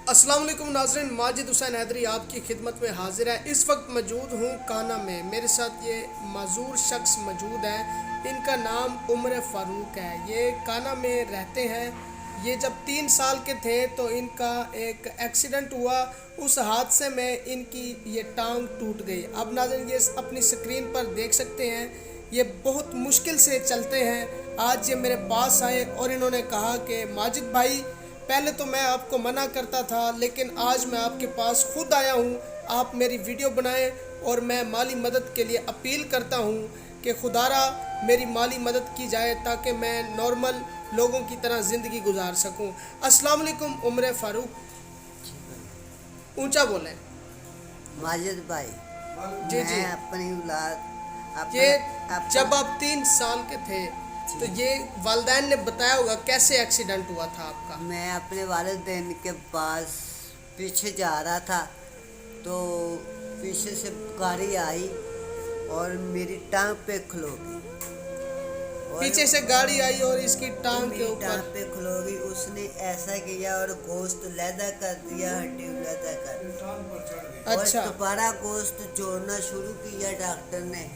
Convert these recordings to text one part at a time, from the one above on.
अस्सलाम वालेकुम नाज़रीन, माजिद हुसैन हैदरी आपकी खिदमत में हाजिर है। इस वक्त मौजूद हूँ काना में। मेरे साथ ये माजूर शख्स मौजूद हैं। इनका नाम उमर फ़ारूक है। ये काना में रहते हैं। ये जब 3 साल के थे तो इनका एक एक्सीडेंट हुआ। उस हादसे में इनकी ये टांग टूट गई। अब नाज़रीन ये अपनी स्क्रीन पर देख सकते हैं, ये बहुत मुश्किल से चलते हैं। आज ये मेरे पास आए और इन्होंने कहा कि माजिद भाई, पहले तो मैं आपको मना करता था, लेकिन आज मैं आपके पास खुद आया हूँ। आप मेरी वीडियो बनाएं और मैं माली मदद के लिए अपील करता हूँ कि खुदारा मेरी माली मदद की जाए ताकि मैं नॉर्मल लोगों की तरह ज़िंदगी गुजार सकूँ। अस्सलाम वालेकुम उमर फ़ारूक। ऊंचा बोलें। माजिद भाई, जी जी। मैं अपनी औलाद ये जब आप 3 साल के थे तो ये वालिदैन ने बताया होगा कैसे एक्सीडेंट हुआ था आपका? मैं अपने वालिदैन के पास पीछे जा रहा था तो पीछे से गाड़ी आई और मेरी टांग पे खलो गई। पीछे से गाड़ी आई और इसकी टांग के टांग ऊपर पे खलो गई। उसने ऐसा किया और गोश्त लैदा कर दिया, हड्डी लैदा कर दी। अच्छा। और दोबारा गोश्त जोड़ना शुरू किया डॉक्टर ने,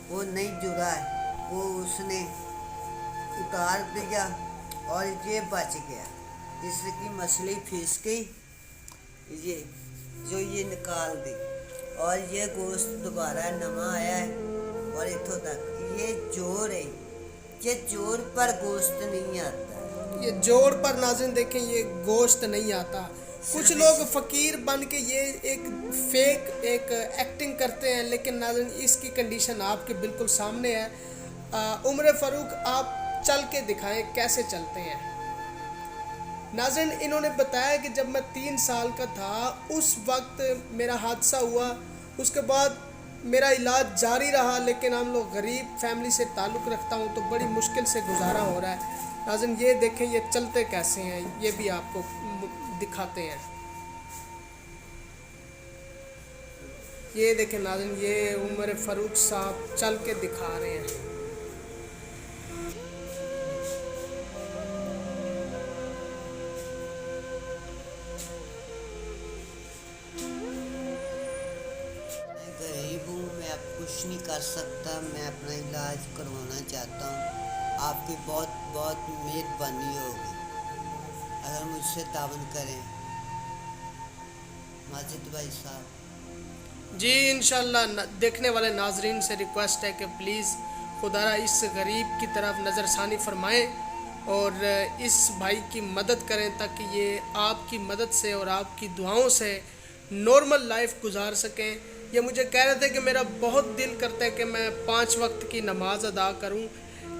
वो नहीं जुड़ा है, वो उसने उतार दिया और ये बच गया। इसकी मछली फंस गई, ये जो ये निकाल दी और ये गोश्त दोबारा नवा आया है। और इतों तक ये जोड़ है, ये जोड़ पर गोश्त नहीं आता। ये जोड़ पर नाज़रीन देखें, ये गोश्त नहीं आता। कुछ लोग फ़कीर बन के ये एक फेक एक एक्टिंग करते हैं, लेकिन नाज़रीन इसकी कंडीशन आपके बिल्कुल सामने है। उमर फ़ारूक, आप चल के दिखाएं कैसे चलते हैं। नाज़रीन इन्होंने बताया कि जब मैं 3 साल का था उस वक्त मेरा हादसा हुआ। उसके बाद मेरा इलाज जारी रहा, लेकिन हम लोग गरीब फैमिली से ताल्लुक़ रखता हूँ तो बड़ी मुश्किल से गुजारा हो रहा है। नाज़रीन ये देखें ये चलते कैसे हैं, ये भी आपको दिखाते हैं। ये देखें नाज़रीन, ये उमर फ़ारूक साहब चल के दिखा रहे हैं। गरीब हूँ, मैं अब कुछ नहीं कर सकता। मैं अपना इलाज करवाना चाहता हूँ। आपकी बहुत बहुत मेहरबानी होगी अगर मुझसे तावन करें माजिद भाई साहब। जी इंशाल्लाह। देखने वाले नाजरीन से रिक्वेस्ट है कि प्लीज़ खुदारा इस गरीब की तरफ नज़रसानी फरमाएं और इस भाई की मदद करें ताकि ये आपकी मदद से और आपकी दुआओं से नॉर्मल लाइफ गुजार सकें। ये मुझे कह रहे थे कि मेरा बहुत दिल करता है कि मैं 5 वक्त की नमाज़ अदा करूं,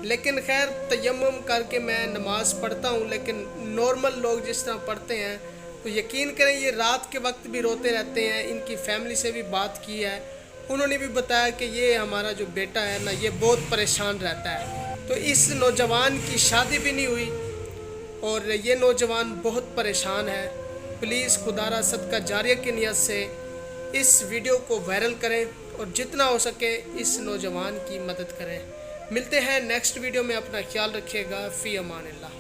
लेकिन खैर तयम्मुम करके मैं नमाज़ पढ़ता हूं, लेकिन नॉर्मल लोग जिस तरह पढ़ते हैं तो यकीन करें ये रात के वक्त भी रोते रहते हैं। इनकी फैमिली से भी बात की है, उन्होंने भी बताया कि ये हमारा जो बेटा है ना, ये बहुत परेशान रहता है। तो इस नौजवान की शादी भी नहीं हुई और ये नौजवान बहुत परेशान है। प्लीज़ खुदारा सदका जारिया की नियत से इस वीडियो को वायरल करें और जितना हो सके इस नौजवान की मदद करें। मिलते हैं नेक्स्ट वीडियो में। अपना ख्याल रखिएगा। फ़ी अमान अल्लाह।